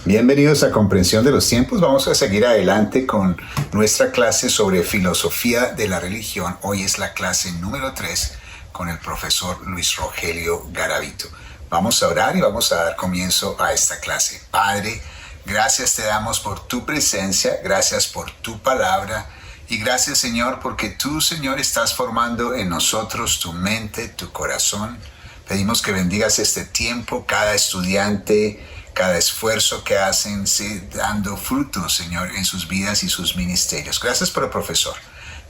Bienvenidos a Comprensión de los Tiempos. Vamos a seguir adelante con nuestra clase sobre filosofía de la religión. Hoy es la clase número 3 con el profesor Luis Rogelio Garavito. Vamos a orar y vamos a dar comienzo a esta clase. Padre, gracias te damos por tu presencia, gracias por tu palabra y gracias, Señor, porque tú, Señor, estás formando en nosotros tu mente, tu corazón. Pedimos que bendigas este tiempo, cada estudiante, cada esfuerzo que hacen, dando frutos, Señor, en sus vidas y sus ministerios. Gracias por el profesor.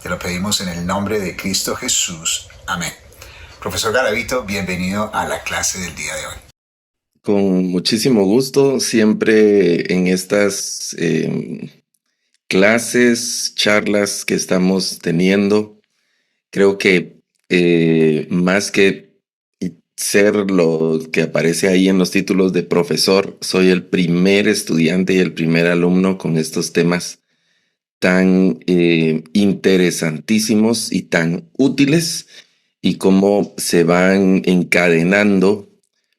Te lo pedimos en el nombre de Cristo Jesús. Amén. Profesor Garavito, bienvenido a la clase del día de hoy. Con muchísimo gusto, siempre en estas clases, charlas que estamos teniendo, creo que más que ser lo que aparece ahí en los títulos de profesor, soy el primer estudiante y el primer alumno con estos temas tan interesantísimos y tan útiles y cómo se van encadenando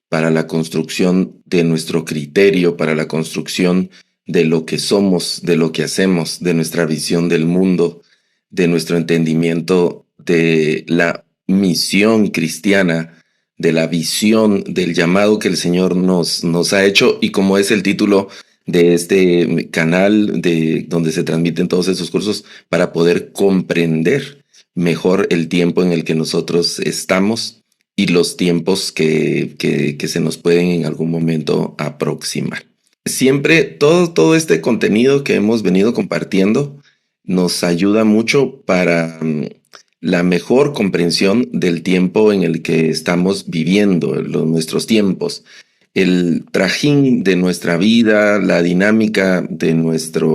para la construcción de nuestro criterio, para la construcción de lo que somos, de lo que hacemos, de nuestra visión del mundo, de nuestro entendimiento de la misión cristiana, de la visión del llamado que el Señor nos ha hecho, y como es el título de este canal donde se transmiten todos esos cursos, para poder comprender mejor el tiempo en el que nosotros estamos y los tiempos que se nos pueden en algún momento aproximar. Siempre todo este contenido que hemos venido compartiendo nos ayuda mucho para la mejor comprensión del tiempo en el que estamos viviendo, nuestros tiempos, el trajín de nuestra vida, la dinámica de nuestra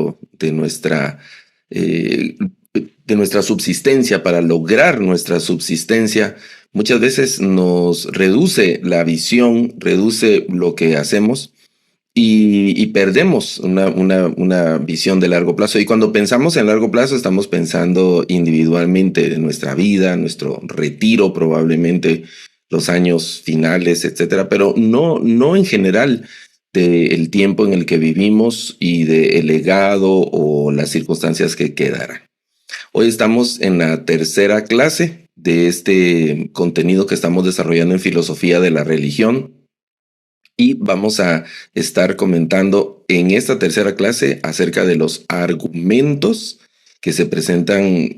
subsistencia, para lograr nuestra subsistencia. Muchas veces nos reduce la visión, reduce lo que hacemos y perdemos una visión de largo plazo. Y cuando pensamos en largo plazo, estamos pensando individualmente de nuestra vida, nuestro retiro, probablemente los años finales, etcétera, pero no en general del tiempo en el que vivimos y del legado o las circunstancias que quedarán. Hoy estamos en la tercera clase de este contenido que estamos desarrollando en filosofía de la religión y vamos a estar comentando en esta tercera clase acerca de los argumentos que se presentan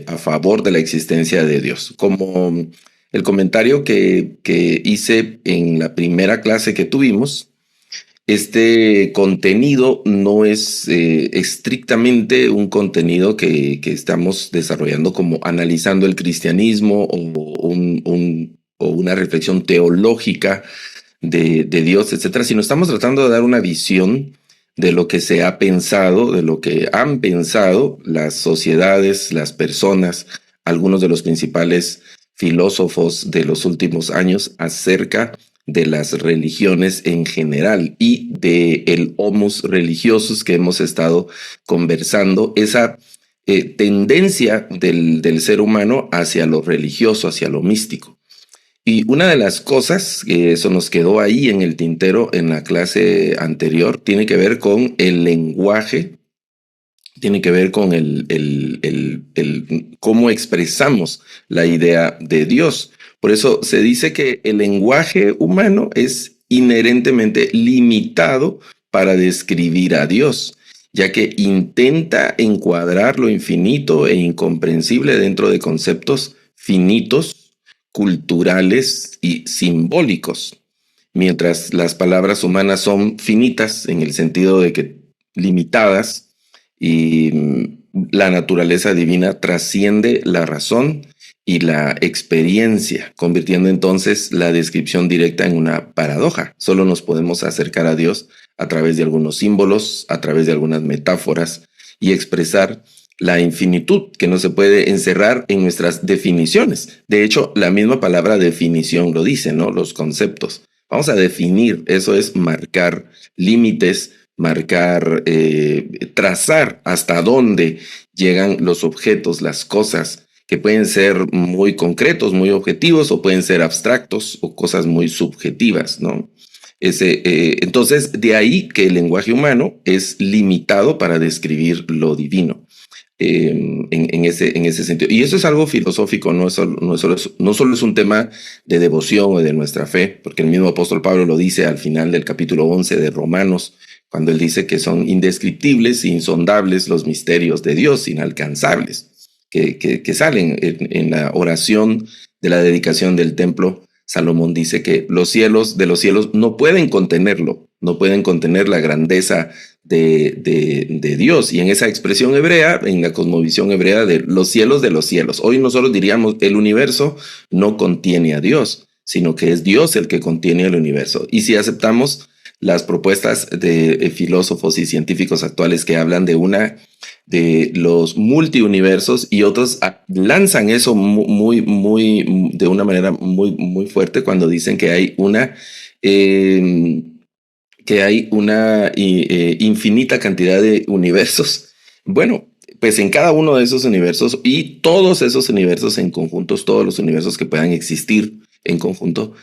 a favor de la existencia de Dios. Como el comentario que hice en la primera clase que tuvimos, este contenido no es estrictamente un contenido que estamos desarrollando como analizando el cristianismo o una reflexión teológica de Dios, etcétera, sino estamos tratando de dar una visión de lo que se ha pensado, de lo que han pensado las sociedades, las personas, algunos de los principales filósofos de los últimos años acerca de las religiones en general y de el homus religiosus que hemos estado conversando, esa tendencia del ser humano hacia lo religioso, hacia lo místico. Y una de las cosas que eso nos quedó ahí en el tintero en la clase anterior tiene que ver con el lenguaje, tiene que ver con cómo expresamos la idea de Dios. Por eso se dice que el lenguaje humano es inherentemente limitado para describir a Dios, ya que intenta encuadrar lo infinito e incomprensible dentro de conceptos finitos, culturales y simbólicos, mientras las palabras humanas son finitas en el sentido de que limitadas, y la naturaleza divina trasciende la razón y la experiencia, convirtiendo entonces la descripción directa en una paradoja. Solo nos podemos acercar a Dios a través de algunos símbolos, a través de algunas metáforas y expresar la infinitud que no se puede encerrar en nuestras definiciones. De hecho, la misma palabra definición lo dice, ¿no? Los conceptos. Vamos a definir, eso es marcar límites, marcar, trazar hasta dónde llegan los objetos, las cosas, que pueden ser muy concretos, muy objetivos, o pueden ser abstractos o cosas muy subjetivas, ¿no? Entonces, de ahí que el lenguaje humano es limitado para describir lo divino. En ese sentido. Y eso es algo filosófico, no solo es un tema de devoción o de nuestra fe, porque el mismo apóstol Pablo lo dice al final del capítulo 11 de Romanos, cuando él dice que son indescriptibles e insondables los misterios de Dios, inalcanzables, que salen en la oración de la dedicación del templo. Salomón dice que los cielos de los cielos no pueden contenerlo, no pueden contener la grandeza de Dios. Y en esa expresión hebrea, en la cosmovisión hebrea de los cielos, hoy nosotros diríamos el universo no contiene a Dios, sino que es Dios el que contiene el universo. Y si aceptamos las propuestas de filósofos y científicos actuales que hablan de los multiuniversos, y otros lanzan eso de una manera muy fuerte cuando dicen que hay una infinita cantidad de universos. Bueno, pues en cada uno de esos universos y todos esos universos en conjuntos, todos los universos que puedan existir en conjunto,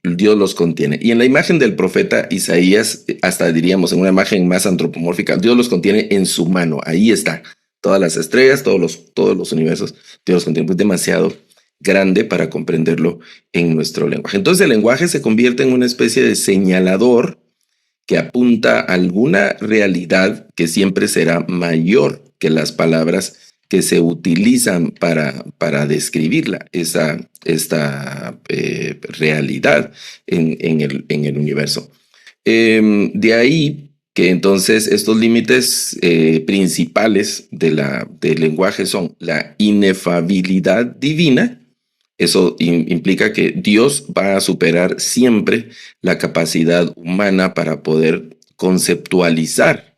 Dios los contiene. Y en la imagen del profeta Isaías, hasta diríamos en una imagen más antropomórfica, Dios los contiene en su mano. Ahí está. Todas las estrellas, todos los universos, Dios los contiene. Es demasiado grande para comprenderlo en nuestro lenguaje. Entonces el lenguaje se convierte en una especie de señalador que apunta a alguna realidad que siempre será mayor que las palabras que se utilizan para describirla, esta realidad en el universo. De ahí que entonces estos límites principales del lenguaje son la inefabilidad divina. Eso implica que Dios va a superar siempre la capacidad humana para poder conceptualizar,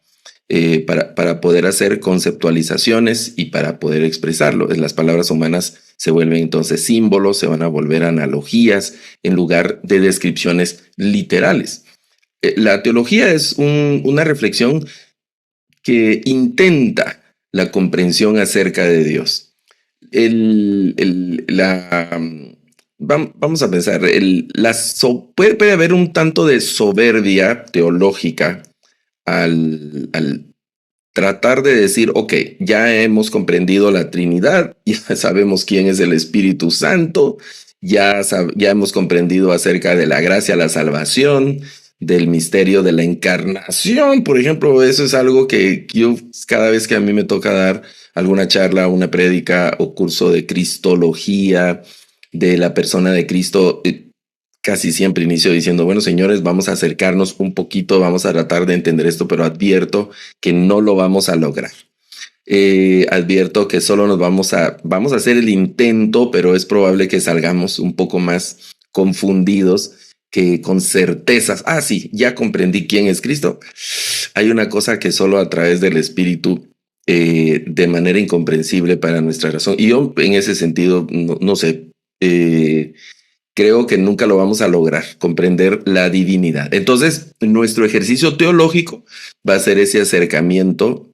para poder hacer conceptualizaciones y para poder expresarlo. Las palabras humanas se vuelven entonces símbolos, se van a volver analogías en lugar de descripciones literales. La teología es una reflexión que intenta la comprensión acerca de Dios. Vamos a pensar, puede haber un tanto de soberbia teológica al tratar de decir, ok, ya hemos comprendido la Trinidad, ya sabemos quién es el Espíritu Santo, ya hemos comprendido acerca de la gracia, la salvación, del misterio de la encarnación, por ejemplo. Eso es algo que yo, cada vez que a mí me toca dar alguna charla, una prédica o curso de cristología de la persona de Cristo, casi siempre inicio diciendo, bueno, señores, vamos a acercarnos un poquito, vamos a tratar de entender esto, pero advierto que no lo vamos a lograr. Advierto que solo vamos a hacer el intento, pero es probable que salgamos un poco más confundidos que con certezas. Sí, ya comprendí quién es Cristo. Hay una cosa que solo a través del Espíritu, de manera incomprensible para nuestra razón. Y yo en ese sentido, no sé, creo que nunca lo vamos a lograr, comprender la divinidad. Entonces, nuestro ejercicio teológico va a ser ese acercamiento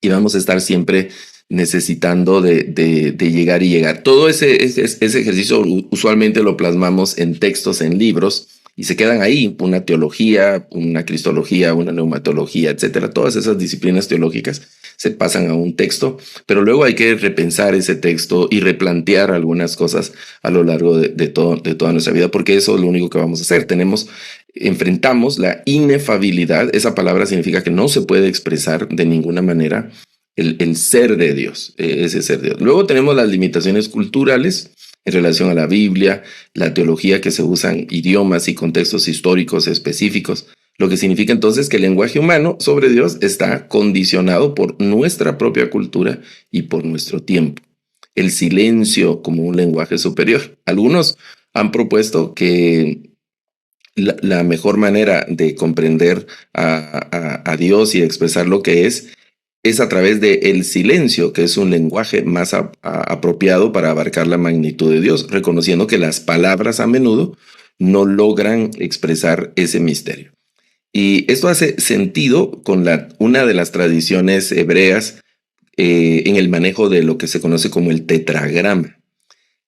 y vamos a estar siempre necesitando de llegar y llegar. Todo ese ejercicio usualmente lo plasmamos en textos, en libros, y se quedan ahí, una teología, una cristología, una neumatología, etcétera. Todas esas disciplinas teológicas se pasan a un texto, pero luego hay que repensar ese texto y replantear algunas cosas a lo largo de toda nuestra vida, porque eso es lo único que vamos a hacer. Enfrentamos la inefabilidad. Esa palabra significa que no se puede expresar de ninguna manera el ser de Dios, ese ser de Dios. Luego tenemos las limitaciones culturales en relación a la Biblia, la teología, que se usan idiomas y contextos históricos específicos, lo que significa entonces que el lenguaje humano sobre Dios está condicionado por nuestra propia cultura y por nuestro tiempo. El silencio como un lenguaje superior. Algunos han propuesto que la mejor manera de comprender a Dios y expresar lo que es a través del silencio, que es un lenguaje más apropiado para abarcar la magnitud de Dios, reconociendo que las palabras a menudo no logran expresar ese misterio. Y esto hace sentido con una de las tradiciones hebreas en el manejo de lo que se conoce como el tetragrama.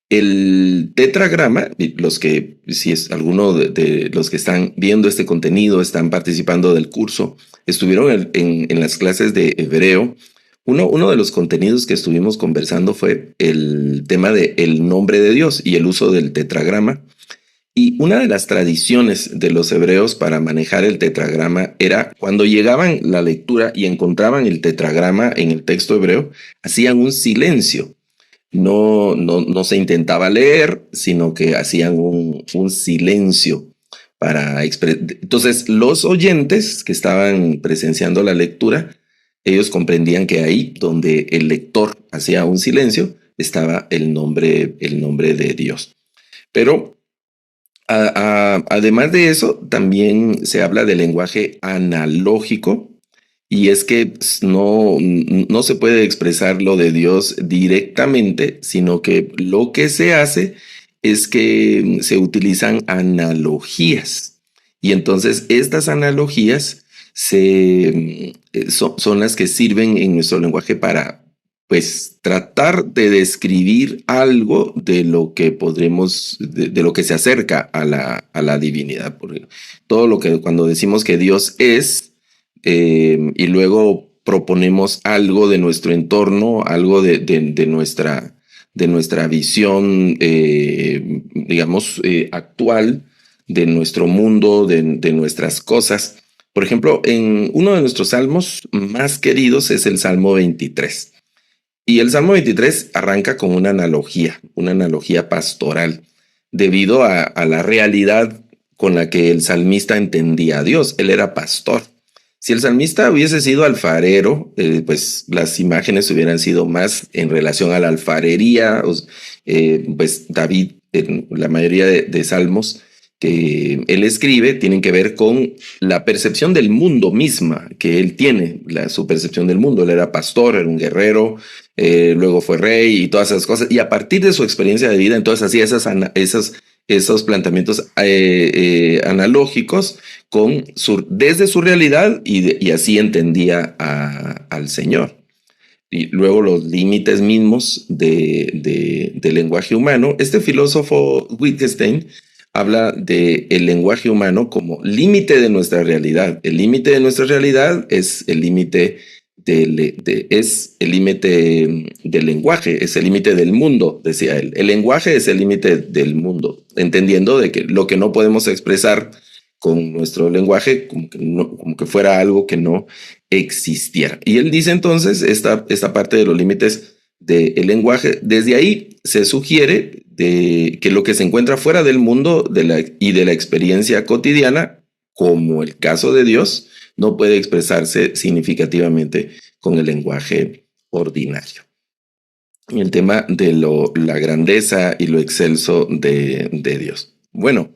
El tetragrama, si es alguno de los que están viendo este contenido, están participando del curso, estuvieron en las clases de hebreo. Uno de los contenidos que estuvimos conversando fue el tema del nombre de Dios y el uso del tetragrama. Y una de las tradiciones de los hebreos para manejar el tetragrama era cuando llegaban la lectura y encontraban el tetragrama en el texto hebreo, hacían un silencio. No se intentaba leer, sino que hacían un silencio para expresar. Entonces, los oyentes que estaban presenciando la lectura, ellos comprendían que ahí donde el lector hacía un silencio, estaba el nombre de Dios. Pero además de eso, también se habla del lenguaje analógico, y es que no se puede expresar lo de Dios directamente, sino que lo que se hace es que se utilizan analogías. Y entonces estas analogías son las que sirven en nuestro lenguaje para, pues, tratar de describir algo de lo que de lo que se acerca a la divinidad. Porque todo lo que cuando decimos que Dios es, y luego proponemos algo de nuestro entorno, algo de nuestra visión, digamos, actual, de nuestro mundo, de nuestras cosas. Por ejemplo, en uno de nuestros salmos más queridos es el Salmo 23. Y el Salmo 23 arranca con una analogía pastoral, debido a la realidad con la que el salmista entendía a Dios. Él era pastor. Si el salmista hubiese sido alfarero, pues las imágenes hubieran sido más en relación a la alfarería. Pues David, en la mayoría de salmos que él escribe, tienen que ver con la percepción del mundo misma que él tiene, su percepción del mundo. Él era pastor, era un guerrero, luego fue rey y todas esas cosas. Y a partir de su experiencia de vida, entonces hacía esos planteamientos analógicos desde su realidad, y así entendía al Señor. Y luego los límites mismos del lenguaje humano. Este filósofo Wittgenstein habla del lenguaje humano como límite de nuestra realidad. El límite de nuestra realidad es el límite del lenguaje, es el límite del mundo, decía él. El lenguaje es el límite del mundo, entendiendo de que lo que no podemos expresar con nuestro lenguaje, como que fuera algo que no existiera. Y él dice entonces esta parte de los límites del lenguaje. Desde ahí se sugiere que lo que se encuentra fuera del mundo y de la experiencia cotidiana, como el caso de Dios, no puede expresarse significativamente con el lenguaje ordinario. Y el tema de la grandeza y lo excelso de Dios. Bueno,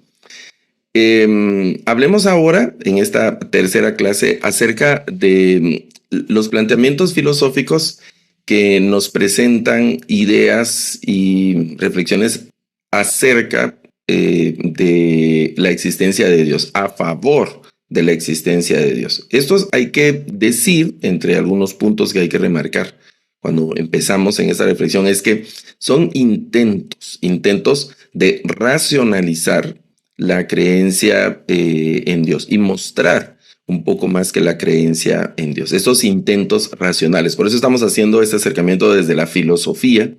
hablemos ahora en esta tercera clase acerca de los planteamientos filosóficos que nos presentan ideas y reflexiones acerca de la existencia de Dios, a favor de la existencia de Dios. Estos hay que decir, entre algunos puntos que hay que remarcar cuando empezamos en esta reflexión, es que son intentos de racionalizar la creencia en Dios y mostrar un poco más que la creencia en Dios. Estos intentos racionales. Por eso estamos haciendo este acercamiento desde la filosofía.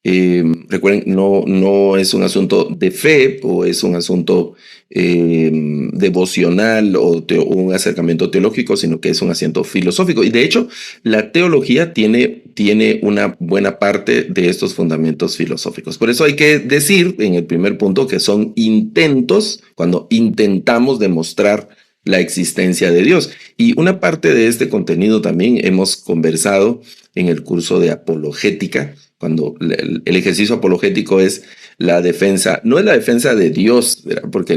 Recuerden, no es un asunto de fe o es un asunto devocional o un acercamiento teológico, sino que es un asunto filosófico. Y de hecho, la teología tiene una buena parte de estos fundamentos filosóficos. Por eso hay que decir en el primer punto que son intentos, cuando intentamos demostrar la existencia de Dios. Y una parte de este contenido también hemos conversado en el curso de apologética, cuando el ejercicio apologético es la defensa, no es la defensa de Dios, ¿verdad? Porque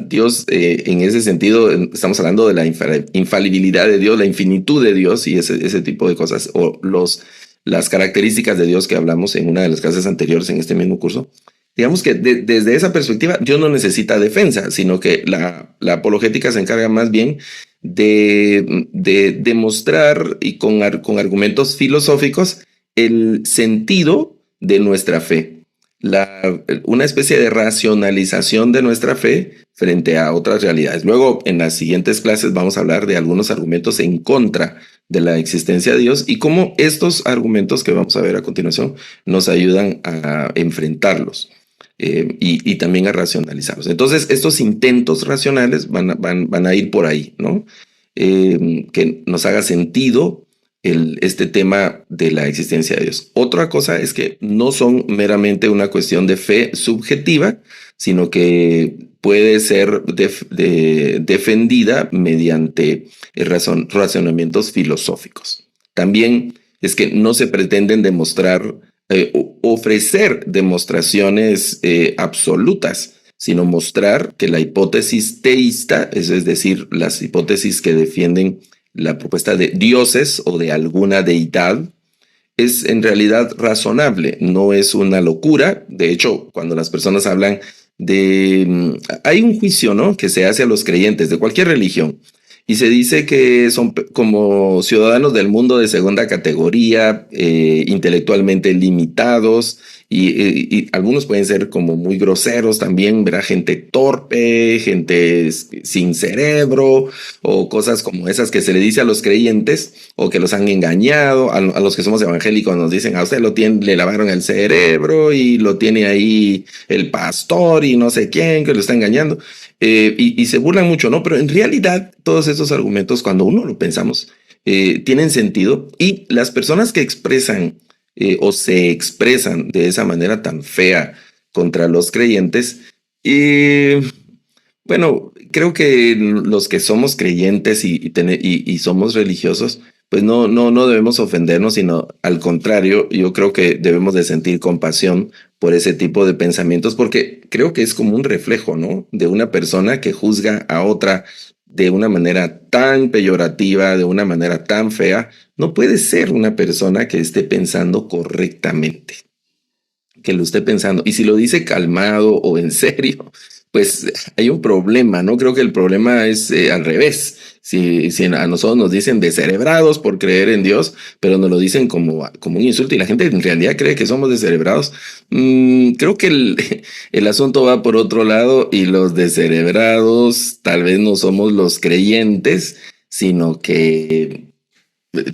Dios, en ese sentido, estamos hablando de la infalibilidad de Dios, la infinitud de Dios y ese tipo de cosas, o las características de Dios que hablamos en una de las clases anteriores en este mismo curso. Digamos que desde esa perspectiva, Dios no necesita defensa, sino que la apologética se encarga más bien de demostrar y con argumentos filosóficos el sentido de nuestra fe. una especie de racionalización de nuestra fe frente a otras realidades. Luego, en las siguientes clases vamos a hablar de algunos argumentos en contra de la existencia de Dios y cómo estos argumentos que vamos a ver a continuación nos ayudan a enfrentarlos. Y también a racionalizarlos. Entonces, estos intentos racionales van a ir por ahí, ¿no? Que nos haga sentido este tema de la existencia de Dios. Otra cosa es que no son meramente una cuestión de fe subjetiva, sino que puede ser defendida mediante razonamientos filosóficos. También es que no se pretenden demostrar ofrecer demostraciones absolutas, sino mostrar que la hipótesis teísta, es decir, las hipótesis que defienden la propuesta de dioses o de alguna deidad, es en realidad razonable, no es una locura. De hecho, cuando las personas hablan hay un juicio, ¿no?, que se hace a los creyentes de cualquier religión, y se dice que son como ciudadanos del mundo de segunda categoría, intelectualmente limitados, y algunos pueden ser como muy groseros también, ¿verdad? Gente torpe, gente sin cerebro, o cosas como esas que se le dice a los creyentes, o que los han engañado. A los que somos evangélicos nos dicen, a usted le lavaron el cerebro, y lo tiene ahí el pastor, y no sé quién, que lo está engañando. Y se burlan mucho, ¿no? Pero en realidad todos esos argumentos, cuando uno lo pensamos, tienen sentido, y las personas que expresan o se expresan de esa manera tan fea contra los creyentes, bueno, creo que los que somos creyentes y somos religiosos, pues no debemos ofendernos, sino al contrario, yo creo que debemos de sentir compasión por ese tipo de pensamientos, porque creo que es como un reflejo, ¿no?, de una persona que juzga a otra de una manera tan peyorativa, de una manera tan fea. No puede ser una persona que esté pensando correctamente, que lo esté pensando. Y si lo dice calmado o en serio, pues hay un problema, ¿no? Creo que el problema es al revés. Si a nosotros nos dicen descerebrados por creer en Dios, pero nos lo dicen como un insulto, y la gente en realidad cree que somos descerebrados, creo que el asunto va por otro lado, y los descerebrados tal vez no somos los creyentes, sino que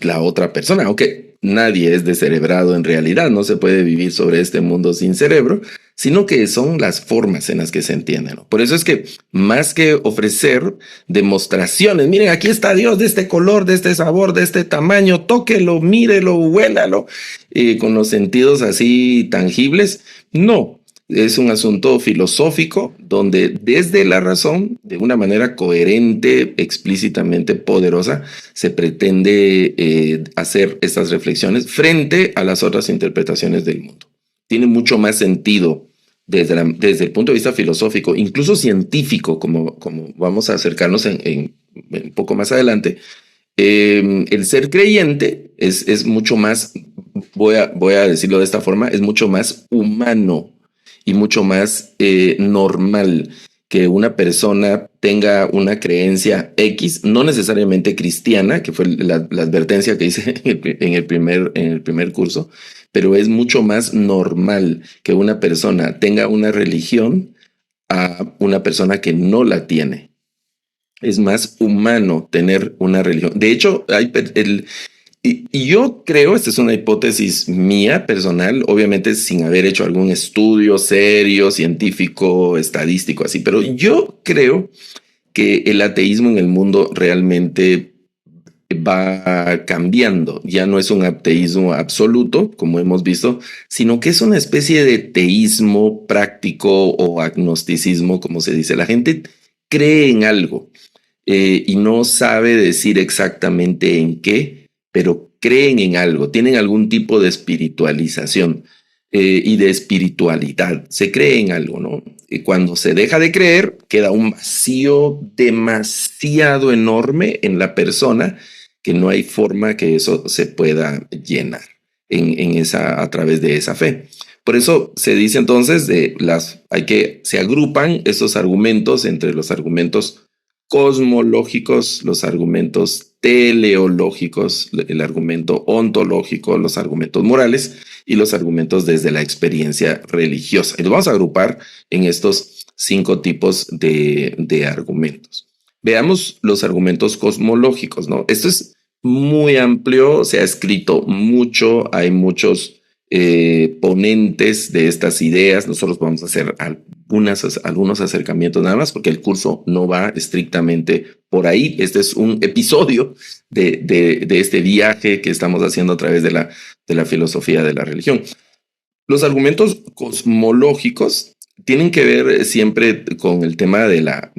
la otra persona, aunque nadie es descerebrado en realidad, no se puede vivir sobre este mundo sin cerebro, sino que son las formas en las que se entienden, ¿no? Por eso es que más que ofrecer demostraciones, miren, aquí está Dios de este color, de este sabor, de este tamaño, tóquelo, mírelo, huélalo, con los sentidos así tangibles, no. Es un asunto filosófico donde desde la razón, de una manera coherente, explícitamente poderosa, se pretende hacer estas reflexiones frente a las otras interpretaciones del mundo. Tiene mucho más sentido desde el punto de vista filosófico, incluso científico, como vamos a acercarnos en un poco más adelante. El ser creyente es mucho más, voy a decirlo de esta forma, es mucho más humano y mucho más normal que una persona tenga una creencia X, no necesariamente cristiana, que fue la advertencia que hice en el primer curso, pero es mucho más normal que una persona tenga una religión a una persona que no la tiene. Es más humano tener una religión. De hecho, y yo creo, esta es una hipótesis mía personal, obviamente sin haber hecho algún estudio serio, científico, estadístico, así, pero yo creo que el ateísmo en el mundo realmente va cambiando. Ya no es un ateísmo absoluto, como hemos visto, sino que es una especie de teísmo práctico o agnosticismo, como se dice. La gente cree en algo y no sabe decir exactamente en qué, pero creen en algo, tienen algún tipo de espiritualización y de espiritualidad, se cree en algo, ¿no? Y cuando se deja de creer, queda un vacío demasiado enorme en la persona que no hay forma que eso se pueda llenar a través de esa fe. Por eso se dice entonces se agrupan estos argumentos entre los argumentos cosmológicos, los argumentos teleológicos, el argumento ontológico, los argumentos morales y los argumentos desde la experiencia religiosa. Y los vamos a agrupar en estos 5 tipos de argumentos. Veamos los argumentos cosmológicos, ¿no? Esto es muy amplio, se ha escrito mucho, hay muchos ponentes de estas ideas. Nosotros vamos a hacer algunos acercamientos nada más porque el curso no va estrictamente por ahí. Este es un episodio de este viaje que estamos haciendo a través de la filosofía de la religión. Los argumentos cosmológicos tienen que ver siempre con el tema de la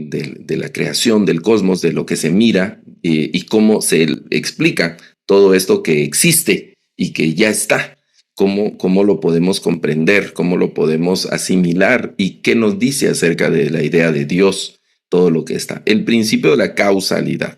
creación del cosmos, de lo que se mira y cómo se explica todo esto que existe y que ya está. Cómo lo podemos comprender, cómo lo podemos asimilar y qué nos dice acerca de la idea de Dios, todo lo que está. El principio de la causalidad.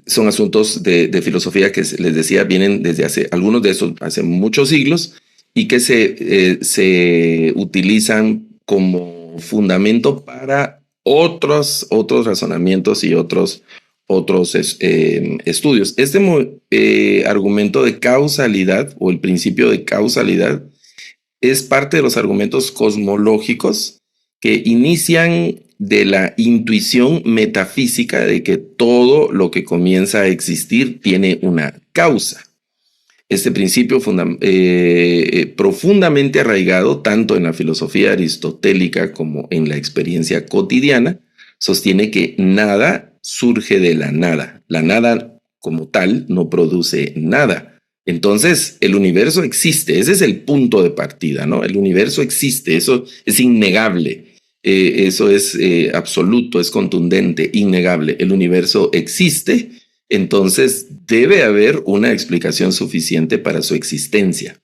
Son asuntos de filosofía que les decía, vienen desde algunos de esos hace muchos siglos y que se utilizan como fundamento para otros razonamientos y otros estudios. Este argumento de causalidad o el principio de causalidad es parte de los argumentos cosmológicos que inician de la intuición metafísica de que todo lo que comienza a existir tiene una causa. Este principio profundamente arraigado tanto en la filosofía aristotélica como en la experiencia cotidiana, sostiene que nada surge de la nada. La nada como tal no produce nada. Entonces, el universo existe. Ese es el punto de partida, ¿no? El universo existe. Eso es innegable. Eso es absoluto, es contundente, innegable. El universo existe. Entonces, debe haber una explicación suficiente para su existencia.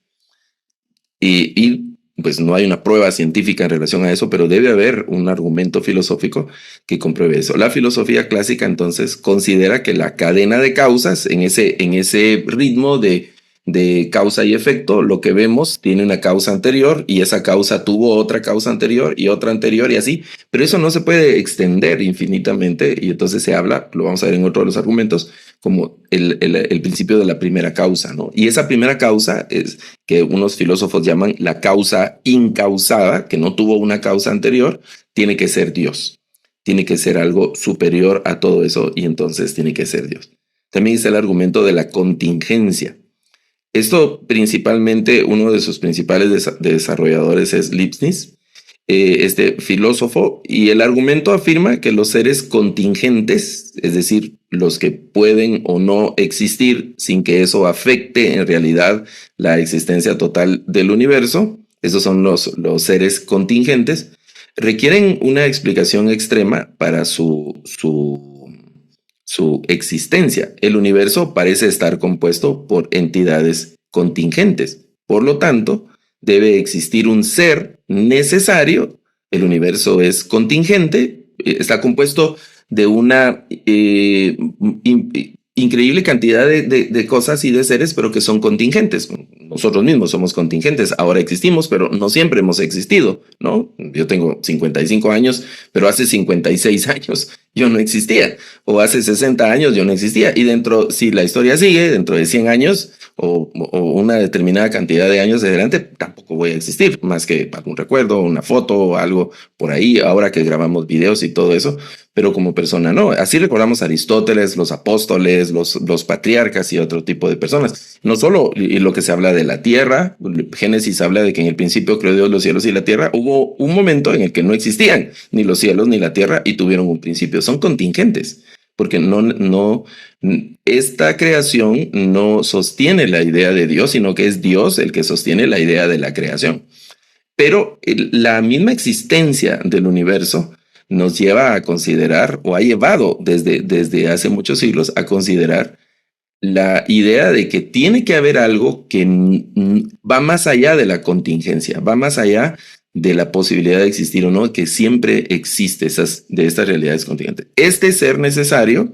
Y pues no hay una prueba científica en relación a eso, pero debe haber un argumento filosófico que compruebe eso. La filosofía clásica entonces considera que la cadena de causas, en ese ritmo de causa y efecto, lo que vemos tiene una causa anterior y esa causa tuvo otra causa anterior y otra anterior y así, pero eso no se puede extender infinitamente y entonces se habla, lo vamos a ver en otro de los argumentos, como el principio de la primera causa, ¿no? Y esa primera causa es que unos filósofos llaman la causa incausada, que no tuvo una causa anterior, tiene que ser Dios. Tiene que ser algo superior a todo eso y entonces tiene que ser Dios. También está el argumento de la contingencia. Esto principalmente, uno de sus principales desarrolladores es Leibniz, este filósofo, y el argumento afirma que los seres contingentes, es decir, los que pueden o no existir sin que eso afecte en realidad la existencia total del universo, esos son los seres contingentes, requieren una explicación extrema para su existencia. El universo parece estar compuesto por entidades contingentes. Por lo tanto, debe existir un ser necesario. El universo es contingente, está compuesto de una increíble cantidad de cosas y de seres, pero que son contingentes. Nosotros mismos somos contingentes. Ahora existimos, pero no siempre hemos existido, ¿no? Yo tengo 55 años, pero hace 56 años yo no existía. O hace 60 años yo no existía. Y si la historia sigue, dentro de 100 años o una determinada cantidad de años de adelante, tampoco voy a existir, más que algún recuerdo, una foto o algo por ahí, ahora que grabamos videos y todo eso, pero como persona no. Así recordamos a Aristóteles, los apóstoles, los patriarcas y otro tipo de personas. No solo lo que se habla de la tierra, Génesis habla de que en el principio creó Dios los cielos y la tierra. Hubo un momento en el que no existían ni los cielos ni la tierra y tuvieron un principio. Son contingentes. Porque esta creación no sostiene la idea de Dios, sino que es Dios el que sostiene la idea de la creación. Pero la misma existencia del universo nos lleva a considerar, o ha llevado desde hace muchos siglos a considerar la idea de que tiene que haber algo que va más allá de la contingencia, va más allá de la posibilidad de existir o no, que siempre existe de estas realidades contingentes. Este ser necesario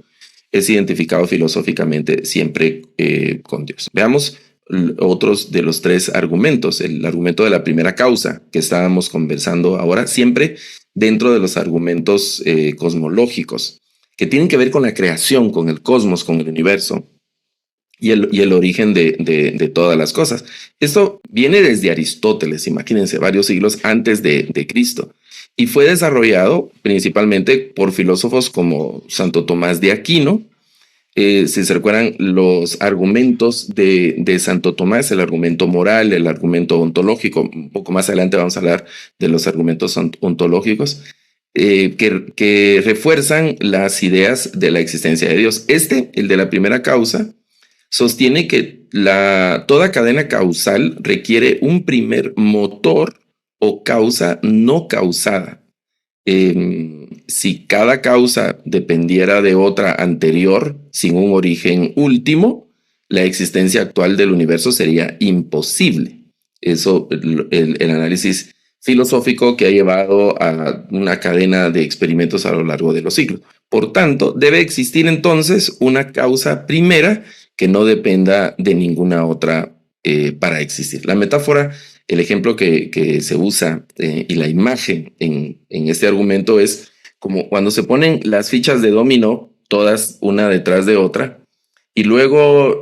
es identificado filosóficamente siempre con Dios. Veamos otros de los 3 argumentos. El argumento de la primera causa que estábamos conversando ahora, siempre dentro de los argumentos cosmológicos, que tienen que ver con la creación, con el cosmos, con el universo. y el origen de todas las cosas. Esto viene desde Aristóteles, imagínense, varios siglos antes de Cristo, y fue desarrollado principalmente por filósofos como Santo Tomás de Aquino. Si se recuerdan los argumentos de Santo Tomás, el argumento moral, el argumento ontológico, un poco más adelante vamos a hablar de los argumentos ontológicos, que refuerzan las ideas de la existencia de Dios. El de la primera causa, sostiene que toda cadena causal requiere un primer motor o causa no causada. Si cada causa dependiera de otra anterior, sin un origen último, la existencia actual del universo sería imposible. Eso, el análisis filosófico que ha llevado a una cadena de experimentos a lo largo de los siglos. Por tanto, debe existir entonces una causa primera que no dependa de ninguna otra para existir. La metáfora, el ejemplo que se usa y la imagen en este argumento es como cuando se ponen las fichas de dominó, todas una detrás de otra, y luego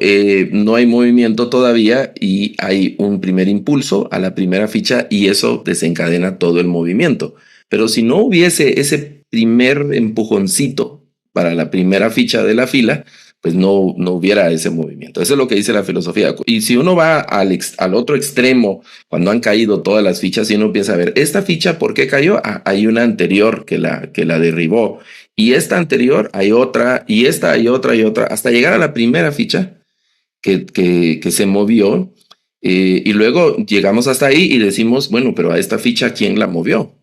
no hay movimiento todavía y hay un primer impulso a la primera ficha y eso desencadena todo el movimiento. Pero si no hubiese ese primer empujoncito para la primera ficha de la fila, pues no hubiera ese movimiento. Eso es lo que dice la filosofía. Y si uno va al otro extremo, cuando han caído todas las fichas y uno empieza a ver, ¿esta ficha por qué cayó? Ah, hay una anterior que la derribó. Y esta anterior hay otra, y esta hay otra y otra, hasta llegar a la primera ficha que se movió. Y luego llegamos hasta ahí y decimos, bueno, pero a esta ficha, ¿quién la movió?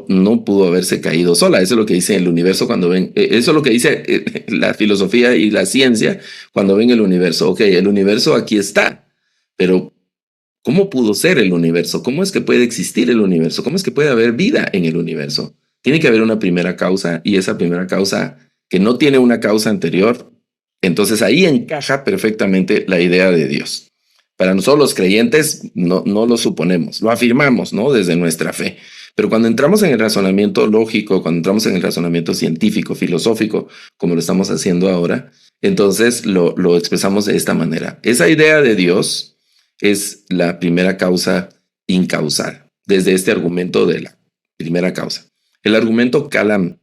No pudo haberse caído sola. Eso es lo que dice el universo cuando ven, eso es lo que dice la filosofía y la ciencia cuando ven el universo. Ok, el universo aquí está, pero ¿cómo pudo ser el universo? ¿Cómo es que puede existir el universo? ¿Cómo es que puede haber vida en el universo? Tiene que haber una primera causa y esa primera causa que no tiene una causa anterior. Entonces ahí encaja perfectamente la idea de Dios. Para nosotros los creyentes no lo suponemos, lo afirmamos, ¿no? Desde nuestra fe. Pero cuando entramos en el razonamiento lógico, cuando entramos en el razonamiento científico, filosófico, como lo estamos haciendo ahora, entonces lo expresamos de esta manera. Esa idea de Dios es la primera causa incausal, desde este argumento de la primera causa. El argumento Kalam.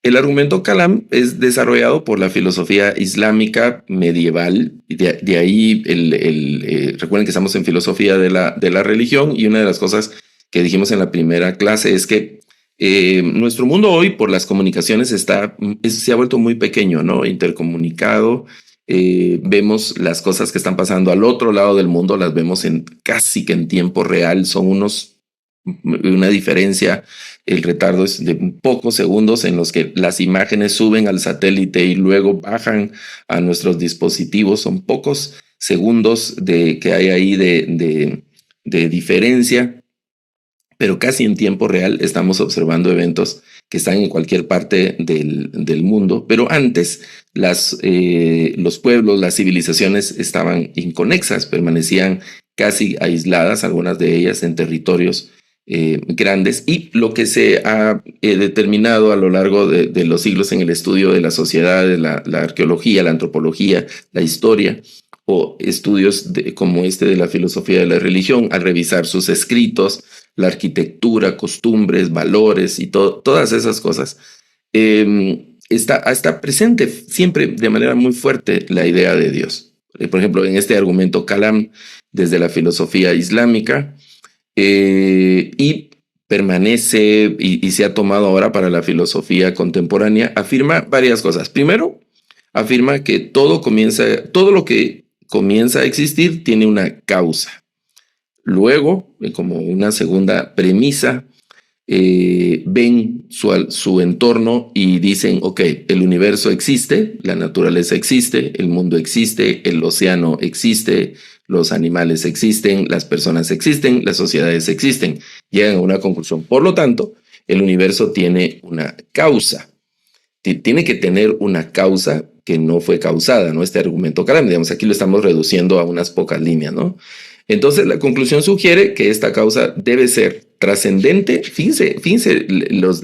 El argumento Kalam es desarrollado por la filosofía islámica medieval. De ahí, recuerden que estamos en filosofía de la religión y una de las cosas que dijimos en la primera clase es que nuestro mundo hoy por las comunicaciones se ha vuelto muy pequeño, ¿no? Intercomunicado. Vemos las cosas que están pasando al otro lado del mundo, las vemos casi que en tiempo real. Son una diferencia. El retardo es de pocos segundos en los que las imágenes suben al satélite y luego bajan a nuestros dispositivos. Son pocos segundos que hay ahí de diferencia. Pero casi en tiempo real estamos observando eventos que están en cualquier parte del mundo. Pero antes los pueblos, las civilizaciones estaban inconexas, permanecían casi aisladas, algunas de ellas en territorios grandes. Y lo que se ha determinado a lo largo de los siglos en el estudio de la sociedad, de la arqueología, la antropología, la historia, o estudios como de la filosofía de la religión, al revisar sus escritos, la arquitectura, costumbres, valores y todas esas cosas, está presente siempre de manera muy fuerte la idea de Dios. Por ejemplo, en este argumento Kalam, desde la filosofía islámica, y permanece y se ha tomado ahora para la filosofía contemporánea, afirma varias cosas. Primero, afirma que todo lo que comienza a existir tiene una causa. Luego, como una segunda premisa, ven su entorno y dicen, ok, el universo existe, la naturaleza existe, el mundo existe, el océano existe, los animales existen, las personas existen, las sociedades existen. Llegan a una conclusión. Por lo tanto, el universo tiene una causa. Tiene que tener una causa que no fue causada, ¿no? Este argumento Kalam, digamos, aquí lo estamos reduciendo a unas pocas líneas, ¿no? Entonces, la conclusión sugiere que esta causa debe ser trascendente, fíjense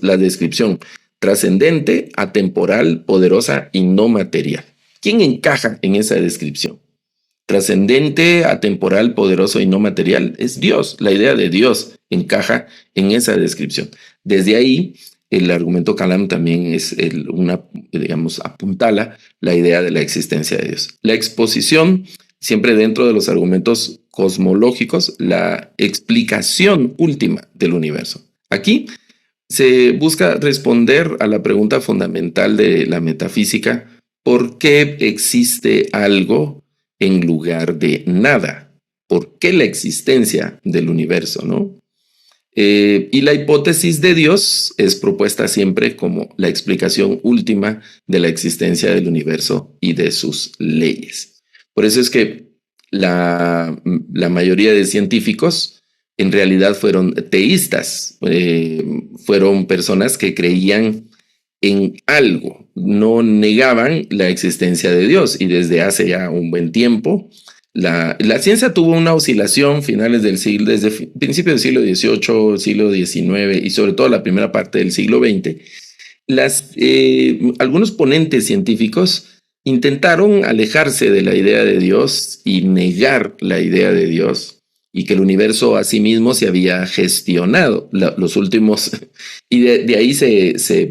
la descripción, trascendente, atemporal, poderosa y no material. ¿Quién encaja en esa descripción? trascendente, atemporal, poderoso y no material, es Dios. La idea de Dios encaja en esa descripción. Desde ahí, el argumento Kalam también es digamos, apuntala la idea de la existencia de Dios. La exposición, siempre dentro de los argumentos cosmológicos, la explicación última del universo. Aquí se busca responder a la pregunta fundamental de la metafísica: ¿por qué existe algo en lugar de nada? ¿Por qué la existencia del universo, no? Y la hipótesis de Dios es propuesta siempre como la explicación última de la existencia del universo y de sus leyes. Por eso es que la mayoría de científicos en realidad fueron teístas, fueron personas que creían en algo, no negaban la existencia de Dios, y desde hace ya un buen tiempo la ciencia tuvo una oscilación desde principios del siglo XVIII, siglo XIX y sobre todo la primera parte del siglo XX. Algunos ponentes científicos intentaron alejarse de la idea de Dios y negar la idea de Dios, y que el universo a sí mismo se había gestionado. Los últimos, y de ahí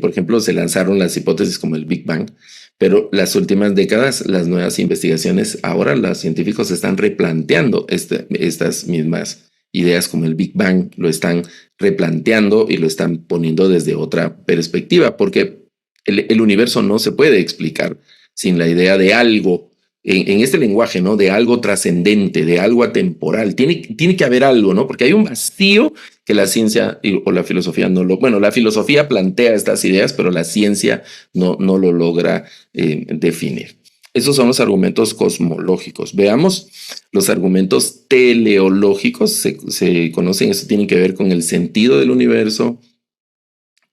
por ejemplo, se lanzaron las hipótesis como el Big Bang. Pero las últimas décadas, las nuevas investigaciones, ahora los científicos están replanteando estas mismas ideas como el Big Bang, lo están replanteando y lo están poniendo desde otra perspectiva, porque el universo no se puede explicar sin la idea de algo, en este lenguaje, ¿no? De algo trascendente, de algo atemporal. Tiene que haber algo, ¿no? Porque hay un vacío que la ciencia o la filosofía la filosofía plantea estas ideas, pero la ciencia no lo logra definir. Esos son los argumentos cosmológicos. Veamos los argumentos teleológicos. Se conocen, esto tiene que ver con el sentido del universo.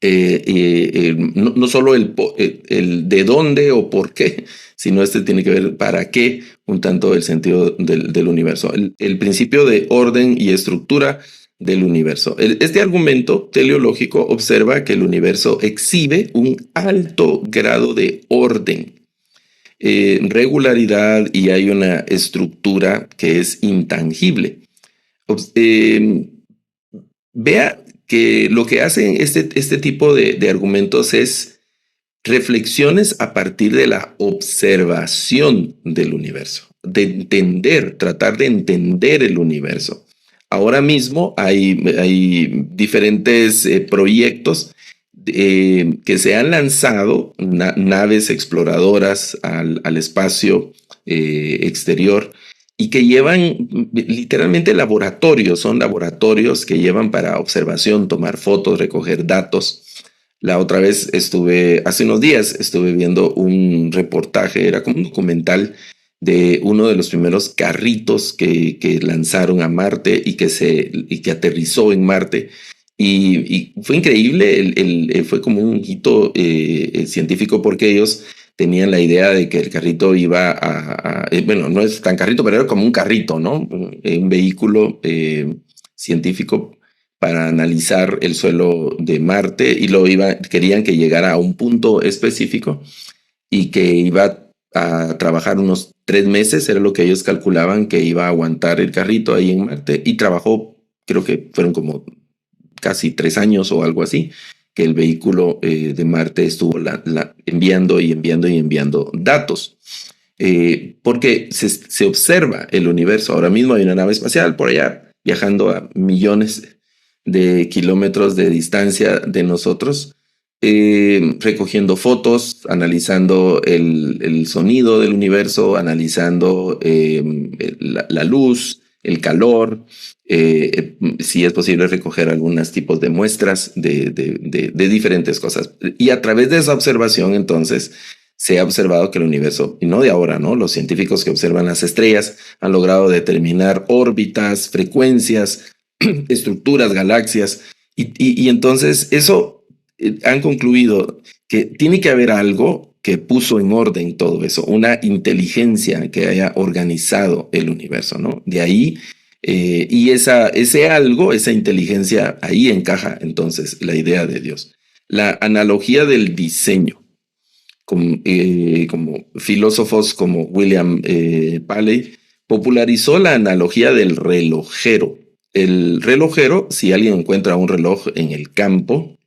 No solo el de dónde o por qué, sino tiene que ver para qué, un tanto el sentido del universo. El principio de orden y estructura del universo. Este argumento teleológico observa que el universo exhibe un alto grado de orden, regularidad, y hay una estructura que es intangible. Vea que lo que hacen este tipo de argumentos es reflexiones a partir de la observación del universo, de tratar de entender el universo. Ahora mismo hay diferentes proyectos que se han lanzado, naves exploradoras al espacio exterior, y que llevan literalmente laboratorios, son laboratorios que llevan para observación, tomar fotos, recoger datos. La otra vez hace unos días estuve viendo un reportaje, era como un documental de uno de los primeros carritos que lanzaron a Marte y que aterrizó en Marte. Y fue increíble, fue como un hito científico, porque ellos tenían la idea de que el carrito iba bueno, no es tan carrito, pero era como un carrito, ¿no? Un vehículo científico para analizar el suelo de Marte, y querían que llegara a un punto específico y que iba a trabajar unos 3 meses, era lo que ellos calculaban que iba a aguantar el carrito ahí en Marte, y trabajó, creo que fueron como casi 3 años o algo así, que el vehículo de Marte estuvo enviando datos. Porque se observa el universo. Ahora mismo hay una nave espacial por allá viajando a millones de kilómetros de distancia de nosotros, recogiendo fotos, analizando el sonido del universo, analizando la luz, el calor, si es posible recoger algunos tipos de muestras de diferentes cosas. Y a través de esa observación, entonces, se ha observado que el universo, y no de ahora, ¿no? Los científicos que observan las estrellas han logrado determinar órbitas, frecuencias, estructuras, galaxias, y entonces eso han concluido que tiene que haber algo que puso en orden todo eso, una inteligencia que haya organizado el universo, ¿no? De ahí, y ese algo, esa inteligencia, ahí encaja entonces la idea de Dios. La analogía del diseño, como filósofos como William Paley popularizó la analogía del relojero. El relojero, si alguien encuentra un reloj en el campo,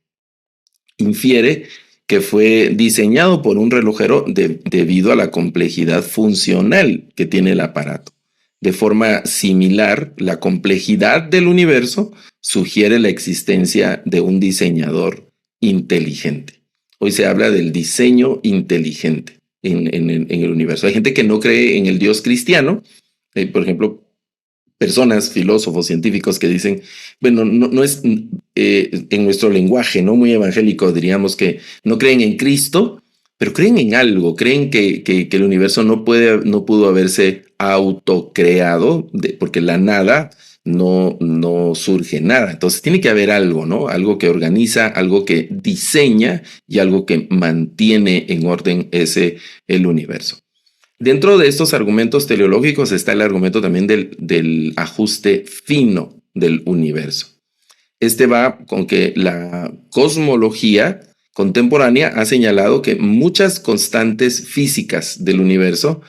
infiere que fue diseñado por un relojero debido a la complejidad funcional que tiene el aparato. De forma similar, la complejidad del universo sugiere la existencia de un diseñador inteligente. Hoy se habla del diseño inteligente en el universo. Hay gente que no cree en el Dios cristiano, por ejemplo, personas, filósofos, científicos que dicen, bueno, no es en nuestro lenguaje, no muy evangélico, diríamos que no creen en Cristo, pero creen en algo, creen que el universo no pudo haberse autocreado, porque la nada no surge nada. Entonces tiene que haber algo, ¿no? Algo que organiza, algo que diseña y algo que mantiene en orden el universo. Dentro de estos argumentos teleológicos está el argumento también del ajuste fino del universo. Este va con que la cosmología contemporánea ha señalado que muchas constantes físicas del universo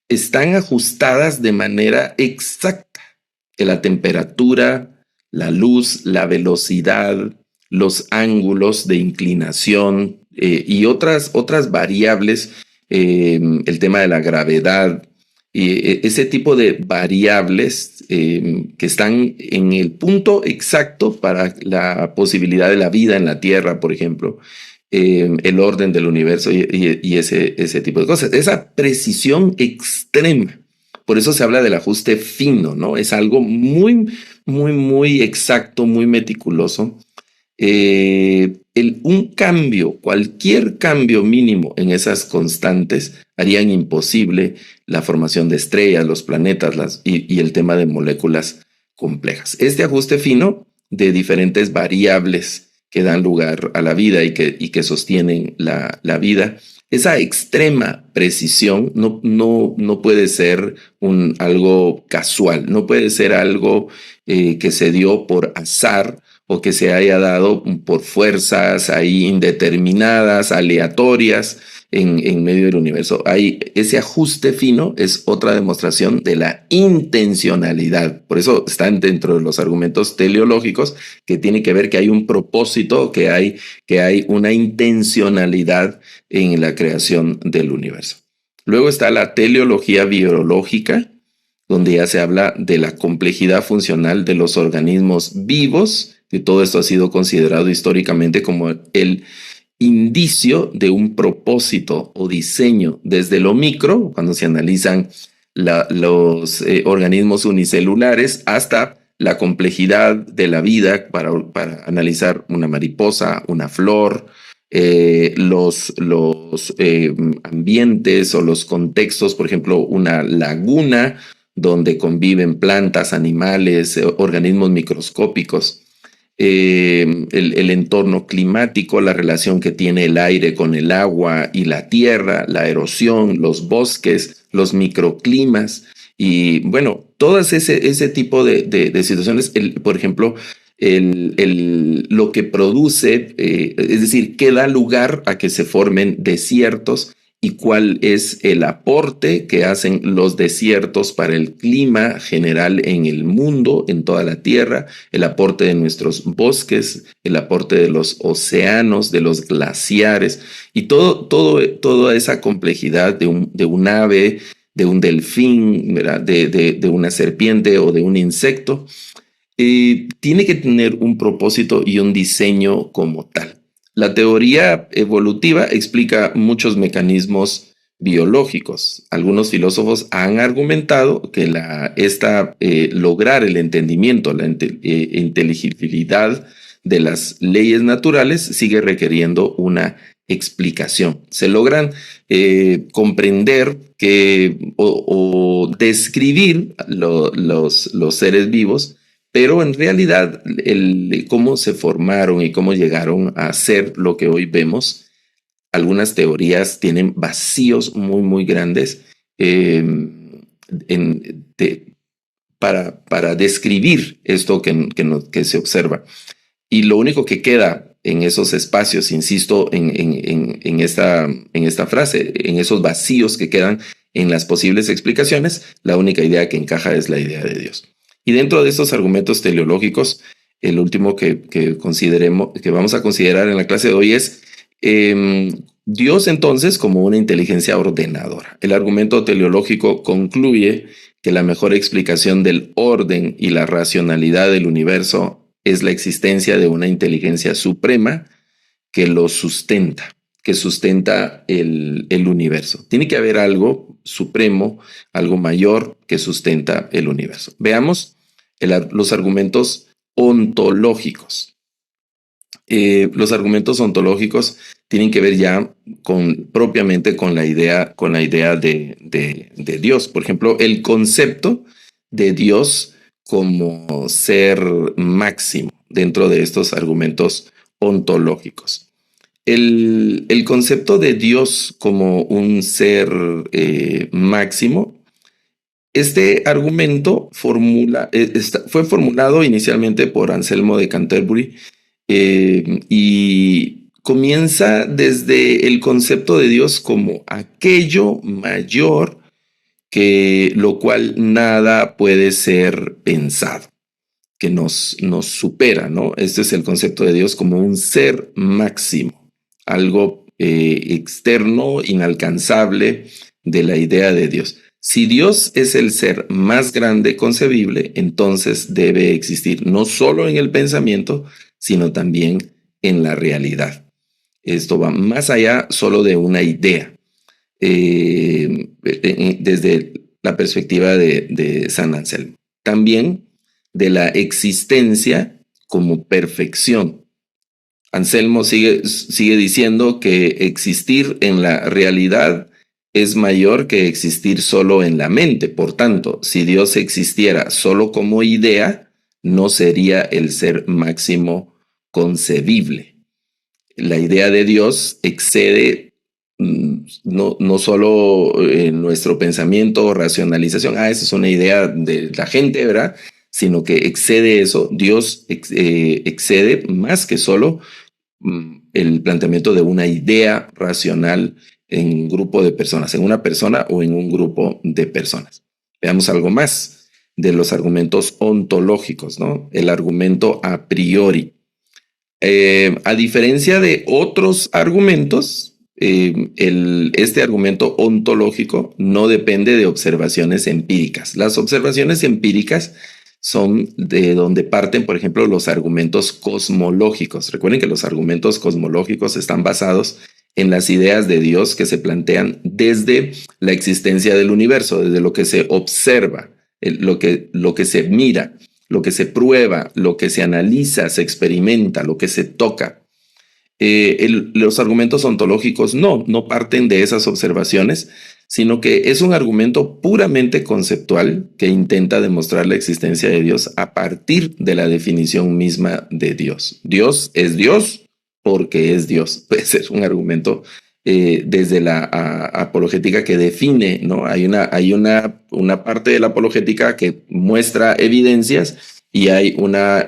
están ajustadas de manera exacta, que la temperatura, la luz, la velocidad, los ángulos de inclinación y otras variables, el tema de la gravedad, ese tipo de variables que están en el punto exacto para la posibilidad de la vida en la Tierra, por ejemplo, el orden del universo y ese tipo de cosas. Esa precisión extrema. Por eso se habla del ajuste fino, ¿no? Es algo muy, muy, muy exacto, muy meticuloso. Un cambio, cualquier cambio mínimo en esas constantes harían imposible la formación de estrellas, los planetas y el tema de moléculas complejas. Este ajuste fino de diferentes variables que dan lugar a la vida y que sostienen la vida, esa extrema precisión no puede ser algo casual, no puede ser algo que se dio por azar o que se haya dado por fuerzas ahí indeterminadas, aleatorias en medio del universo. Ese ajuste fino es otra demostración de la intencionalidad. Por eso están dentro de los argumentos teleológicos que tiene que ver que hay un propósito, que hay una intencionalidad en la creación del universo. Luego está la teleología biológica, donde ya se habla de la complejidad funcional de los organismos vivos, y todo esto ha sido considerado históricamente como el indicio de un propósito o diseño desde lo micro, cuando se analizan los organismos unicelulares, hasta la complejidad de la vida para analizar una mariposa, una flor, los ambientes o los contextos, por ejemplo, una laguna donde conviven plantas, animales, organismos microscópicos. El entorno climático, la relación que tiene el aire con el agua y la tierra, la erosión, los bosques, los microclimas y bueno, todas ese tipo de situaciones, por ejemplo, lo que produce, es decir, qué da lugar a que se formen desiertos y cuál es el aporte que hacen los desiertos para el clima general en el mundo, en toda la Tierra, el aporte de nuestros bosques, el aporte de los océanos, de los glaciares y toda esa complejidad de un ave, de un delfín, ¿verdad? De una serpiente o de un insecto, tiene que tener un propósito y un diseño como tal. La teoría evolutiva explica muchos mecanismos biológicos. Algunos filósofos han argumentado que lograr el entendimiento, la inteligibilidad de las leyes naturales sigue requiriendo una explicación. Se logran comprender o describir los seres vivos, pero en realidad cómo se formaron y cómo llegaron a ser lo que hoy vemos, algunas teorías tienen vacíos muy, muy grandes para describir esto que se observa. Y lo único que queda en esos espacios, insisto en esta frase, en esos vacíos que quedan en las posibles explicaciones, la única idea que encaja es la idea de Dios. Y dentro de estos argumentos teleológicos, el último que vamos a considerar en la clase de hoy es Dios entonces como una inteligencia ordenadora. El argumento teleológico concluye que la mejor explicación del orden y la racionalidad del universo es la existencia de una inteligencia suprema que lo sustenta, que sustenta el universo. Tiene que haber algo supremo, algo mayor que sustenta el universo. Veamos los argumentos ontológicos. Los argumentos ontológicos tienen que ver ya propiamente con la idea de Dios. Por ejemplo, el concepto de Dios como ser máximo dentro de estos argumentos ontológicos. El concepto de Dios como un ser máximo, este argumento fue formulado inicialmente por Anselmo de Canterbury y comienza desde el concepto de Dios como aquello mayor que lo cual nada puede ser pensado, que nos supera, ¿no? Este es el concepto de Dios como un ser máximo, algo externo, inalcanzable de la idea de Dios. Si Dios es el ser más grande concebible, entonces debe existir no solo en el pensamiento, sino también en la realidad. Esto va más allá solo de una idea, desde la perspectiva de San Anselmo. También de la existencia como perfección. Anselmo sigue diciendo que existir en la realidad es mayor que existir solo en la mente. Por tanto, si Dios existiera solo como idea, no sería el ser máximo concebible. La idea de Dios excede no solo nuestro pensamiento o racionalización. Esa es una idea de la gente, ¿verdad? Sino que excede eso. Dios excede más que solo el planteamiento de una idea racional en un grupo de personas, en una persona o en un grupo de personas. Veamos algo más de los argumentos ontológicos, ¿no? El argumento a priori. A diferencia de otros argumentos, este argumento ontológico no depende de observaciones empíricas. Las observaciones empíricas son de donde parten, por ejemplo, los argumentos cosmológicos. Recuerden que los argumentos cosmológicos están basados en las ideas de Dios que se plantean desde la existencia del universo, desde lo que se observa, lo que se mira, lo que se prueba, lo que se analiza, se experimenta, lo que se toca. Los argumentos ontológicos no parten de esas observaciones, sino que es un argumento puramente conceptual que intenta demostrar la existencia de Dios a partir de la definición misma de Dios. Dios es Dios porque es Dios. Puede ser un argumento desde la apologética que define, ¿no? Hay una parte de la apologética que muestra evidencias y hay una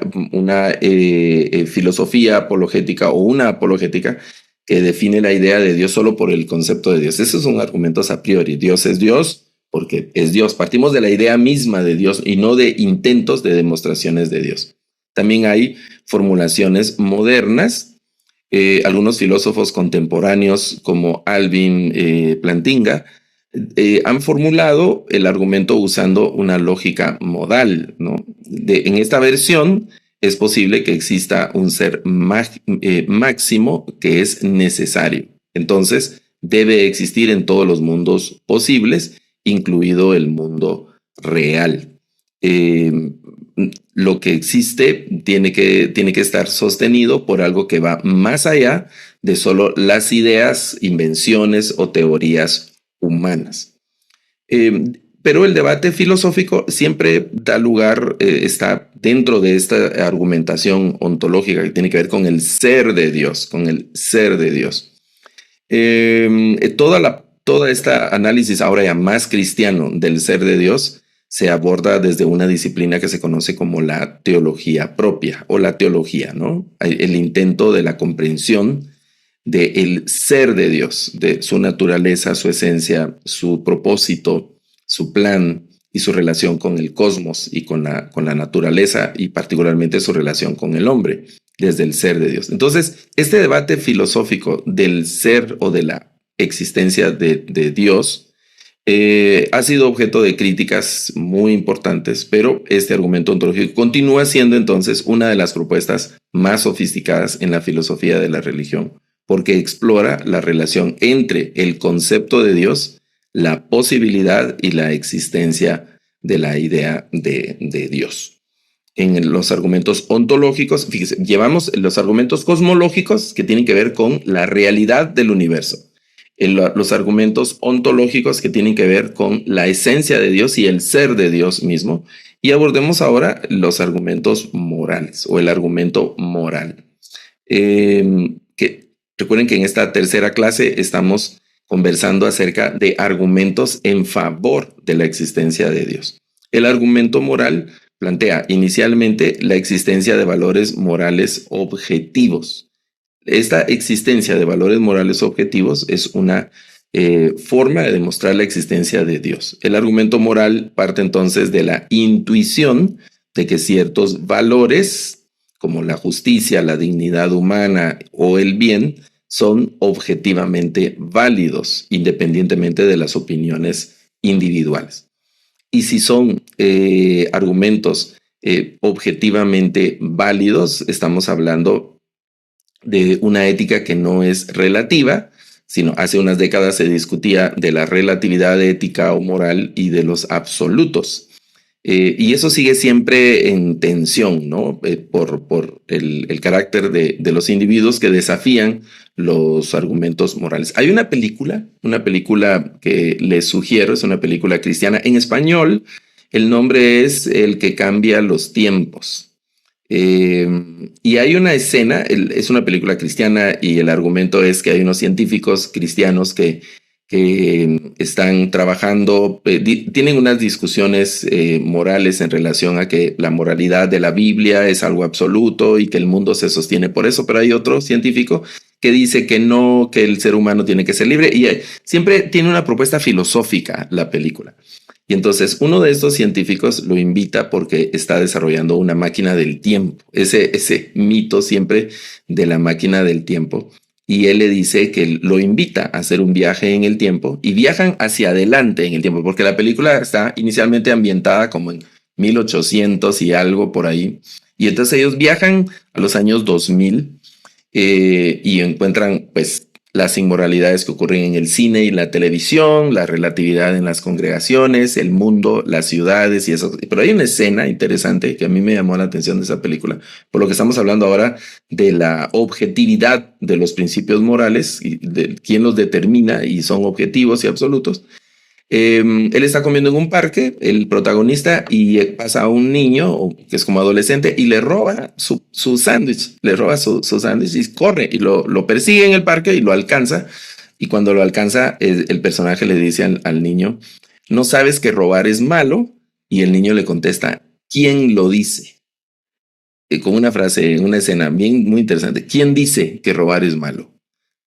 filosofía apologética o una apologética que define la idea de Dios solo por el concepto de Dios. Esos son argumentos a priori. Dios es Dios porque es Dios. Partimos de la idea misma de Dios y no de intentos de demostraciones de Dios. También hay formulaciones modernas. Algunos filósofos contemporáneos como Alvin Plantinga han formulado el argumento usando una lógica modal, ¿no? En esta versión es posible que exista un ser máximo que es necesario. Entonces, debe existir en todos los mundos posibles, incluido el mundo real. Lo que existe tiene que estar sostenido por algo que va más allá de solo las ideas, invenciones o teorías humanas. Pero el debate filosófico siempre da lugar, está dentro de esta argumentación ontológica que tiene que ver con el ser de Dios, Toda esta análisis ahora ya más cristiano del ser de Dios se aborda desde una disciplina que se conoce como la teología propia o la teología, ¿no? El intento de la comprensión del ser de Dios, de su naturaleza, su esencia, su propósito, su plan y su relación con el cosmos y con la naturaleza, y particularmente su relación con el hombre, desde el ser de Dios. Entonces, este debate filosófico del ser o de la existencia de Dios ha sido objeto de críticas muy importantes, pero este argumento ontológico continúa siendo entonces una de las propuestas más sofisticadas en la filosofía de la religión, porque explora la relación entre el concepto de Dios, la posibilidad y la existencia de la idea de Dios. En los argumentos ontológicos, fíjese, llevamos los argumentos cosmológicos que tienen que ver con la realidad del universo. Los argumentos ontológicos que tienen que ver con la esencia de Dios y el ser de Dios mismo. Y abordemos ahora los argumentos morales o el argumento moral. Recuerden que en esta tercera clase estamos conversando acerca de argumentos en favor de la existencia de Dios. El argumento moral plantea inicialmente la existencia de valores morales objetivos. Esta existencia de valores morales objetivos es una forma de demostrar la existencia de Dios. El argumento moral parte entonces de la intuición de que ciertos valores, como la justicia, la dignidad humana o el bien, son objetivamente válidos, independientemente de las opiniones individuales. Y si son argumentos objetivamente válidos, estamos hablando de una ética que no es relativa, sino hace unas décadas se discutía de la relatividad ética o moral y de los absolutos. Y eso sigue siempre en tensión, ¿no? Por el carácter de los individuos que desafían los argumentos morales. Hay una película que les sugiero, es una película cristiana. En español, el nombre es El que cambia los tiempos. Y hay una escena, es una película cristiana y el argumento es que hay unos científicos cristianos que están trabajando, tienen unas discusiones morales en relación a que la moralidad de la Biblia es algo absoluto y que el mundo se sostiene por eso, pero hay otro científico que dice que no, que el ser humano tiene que ser libre, y siempre tiene una propuesta filosófica la película. Y entonces uno de estos científicos lo invita porque está desarrollando una máquina del tiempo, ese mito siempre de la máquina del tiempo. Y él le dice que lo invita a hacer un viaje en el tiempo y viajan hacia adelante en el tiempo, porque la película está inicialmente ambientada como en 1800 y algo por ahí. Y entonces ellos viajan a los años 2000 y encuentran pues las inmoralidades que ocurren en el cine y la televisión, la relatividad en las congregaciones, el mundo, las ciudades y eso. Pero hay una escena interesante que a mí me llamó la atención de esa película, por lo que estamos hablando ahora de la objetividad de los principios morales y de quién los determina y son objetivos y absolutos. Él está comiendo en un parque, el protagonista, y pasa a un niño que es como adolescente y le roba su sándwich, su sándwich y corre y lo persigue en el parque y lo alcanza. Y cuando lo alcanza, el personaje le dice al niño, ¿no sabes que robar es malo? Y el niño le contesta, ¿quién lo dice? Con una frase, una escena muy interesante. ¿Quién dice que robar es malo?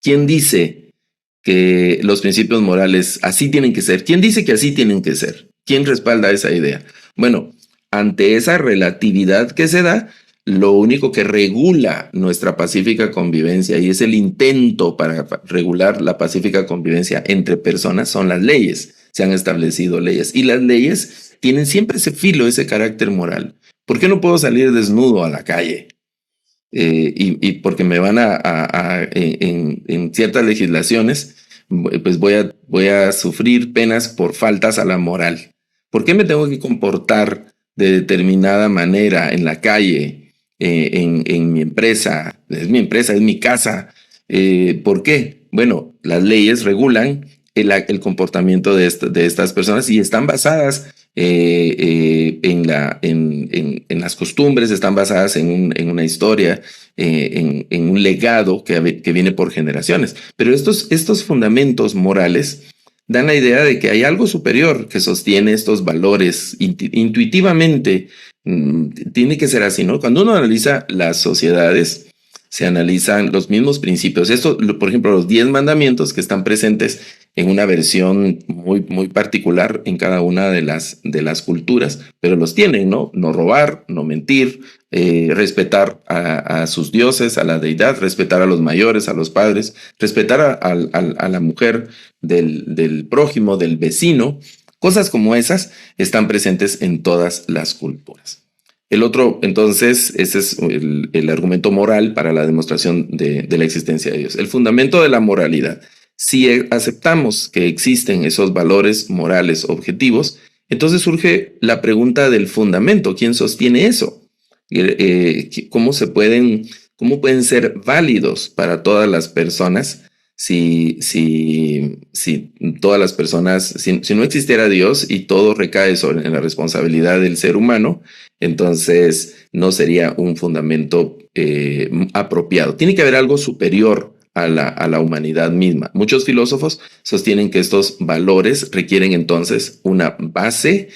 ¿Quién dice que los principios morales así tienen que ser? ¿Quién dice que así tienen que ser? ¿Quién respalda esa idea? Bueno, ante esa relatividad que se da, lo único que regula nuestra pacífica convivencia, y es el intento para regular la pacífica convivencia entre personas, son las leyes. Se han establecido leyes y las leyes tienen siempre ese filo, ese carácter moral. ¿Por qué no puedo salir desnudo a la calle? Y porque me van en ciertas legislaciones, pues voy a sufrir penas por faltas a la moral. ¿Por qué me tengo que comportar de determinada manera en la calle, en mi empresa? Es mi empresa, es mi casa. ¿Por qué? Bueno, las leyes regulan el comportamiento de estas personas y están basadas en las costumbres, están basadas en una historia, en un legado que viene por generaciones. Pero estos fundamentos morales dan la idea de que hay algo superior que sostiene estos valores intuitivamente. Tiene que ser así, ¿no? Cuando uno analiza las sociedades, se analizan los mismos principios. Esto, por ejemplo, los 10 mandamientos que están presentes en una versión muy particular en cada una de las culturas, pero los tienen, ¿no? No robar, no mentir, respetar a sus dioses, a la deidad, respetar a los mayores, a los padres, respetar a la mujer del prójimo, del vecino. Cosas como esas están presentes en todas las culturas. El otro, entonces, ese es el argumento moral para la demostración de la existencia de Dios. El fundamento de la moralidad. Si aceptamos que existen esos valores morales objetivos, entonces surge la pregunta del fundamento. ¿Quién sostiene eso? ¿Cómo pueden ser válidos para todas las personas si todas las personas, si no existiera Dios y todo recae en la responsabilidad del ser humano, entonces no sería un fundamento apropiado? Tiene que haber algo superior a la humanidad misma. Muchos filósofos sostienen que estos valores requieren entonces una base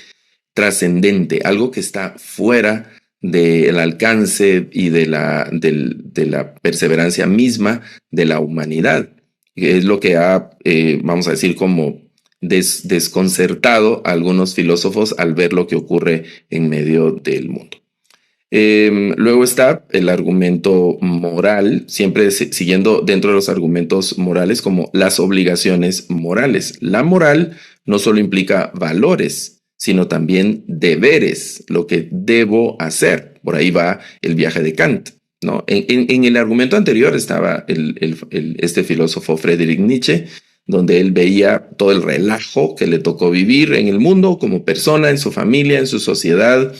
trascendente, algo que está fuera del alcance y de la perseverancia misma de la humanidad. Es lo que ha, vamos a decir, como desconcertado a algunos filósofos al ver lo que ocurre en medio del mundo. Luego está el argumento moral, siempre siguiendo dentro de los argumentos morales como las obligaciones morales. La moral no solo implica valores, sino también deberes, lo que debo hacer. Por ahí va el viaje de Kant, ¿no? En el argumento anterior estaba este filósofo Friedrich Nietzsche, donde él veía todo el relajo que le tocó vivir en el mundo como persona, en su familia, en su sociedad,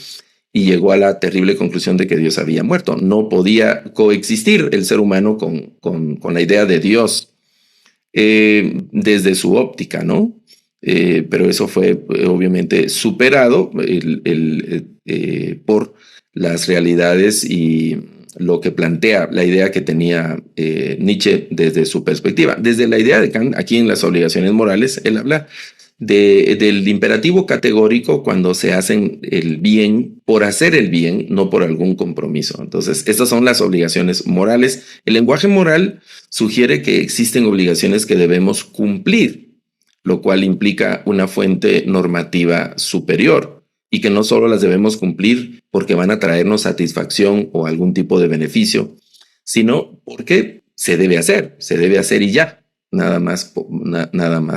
y llegó a la terrible conclusión de que Dios había muerto. No podía coexistir el ser humano con la idea de Dios desde su óptica, ¿no? Pero eso fue obviamente superado por las realidades y lo que plantea la idea que tenía Nietzsche desde su perspectiva. Desde la idea de Kant, aquí en las obligaciones morales, él habla del imperativo categórico cuando se hacen el bien por hacer el bien, no por algún compromiso. Entonces, estas son las obligaciones morales. El lenguaje moral sugiere que existen obligaciones que debemos cumplir, lo cual implica una fuente normativa superior y que no solo las debemos cumplir porque van a traernos satisfacción o algún tipo de beneficio, sino porque se debe hacer y ya. Nada más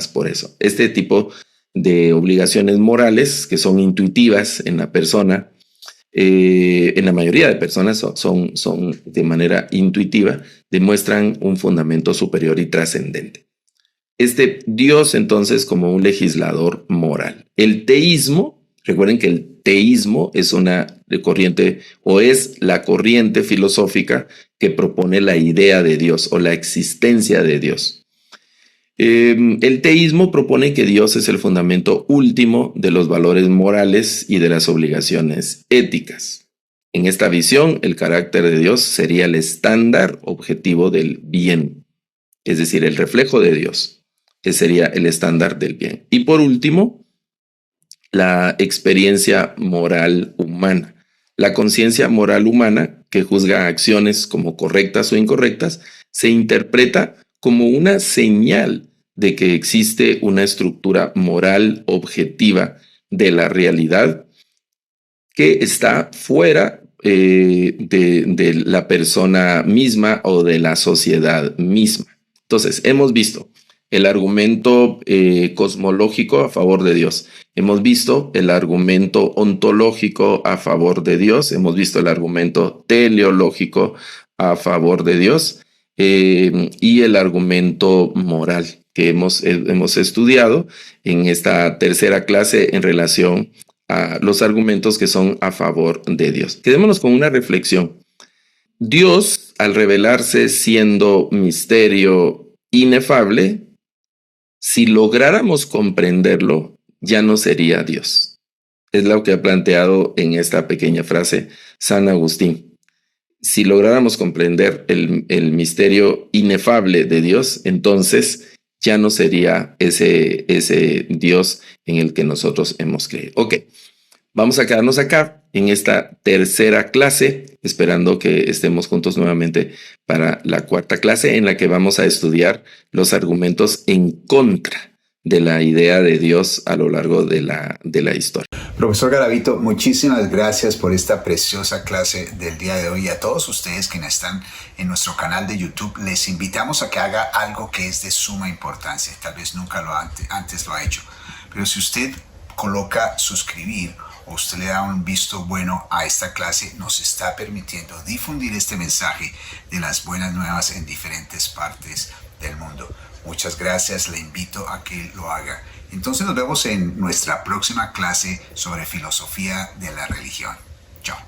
por eso. Este tipo de obligaciones morales que son intuitivas en la persona, en la mayoría de personas son de manera intuitiva, demuestran un fundamento superior y trascendente. Este Dios entonces como un legislador moral. El teísmo, recuerden que el teísmo es una corriente o es la corriente filosófica que propone la idea de Dios o la existencia de Dios. El teísmo propone que Dios es el fundamento último de los valores morales y de las obligaciones éticas. En esta visión, el carácter de Dios sería el estándar objetivo del bien, es decir, el reflejo de Dios, que sería el estándar del bien. Y por último, la experiencia moral humana. La conciencia moral humana, que juzga acciones como correctas o incorrectas, se interpreta como una señal de que existe una estructura moral objetiva de la realidad que está fuera de la persona misma o de la sociedad misma. Entonces, hemos visto el argumento cosmológico a favor de Dios. Hemos visto el argumento ontológico a favor de Dios. Hemos visto el argumento teleológico a favor de Dios y el argumento moral que hemos estudiado en esta tercera clase en relación a los argumentos que son a favor de Dios. Quedémonos con una reflexión. Dios, al revelarse siendo misterio inefable, si lográramos comprenderlo, ya no sería Dios. Es lo que ha planteado en esta pequeña frase San Agustín. Si lográramos comprender el misterio inefable de Dios, entonces ya no sería ese Dios en el que nosotros hemos creído. Ok, Vamos a quedarnos acá en esta tercera clase, esperando que estemos juntos nuevamente para la cuarta clase en la que vamos a estudiar los argumentos en contra de la idea de Dios a lo largo de la historia. Profesor Garavito, muchísimas gracias por esta preciosa clase del día de hoy. A todos ustedes quienes están en nuestro canal de YouTube, les invitamos a que haga algo que es de suma importancia. Tal vez nunca antes lo ha hecho, pero si usted coloca suscribir o usted le da un visto bueno a esta clase, nos está permitiendo difundir este mensaje de las buenas nuevas en diferentes partes del mundo. Muchas gracias, le invito a que lo haga. Entonces nos vemos en nuestra próxima clase sobre filosofía de la religión. Chao.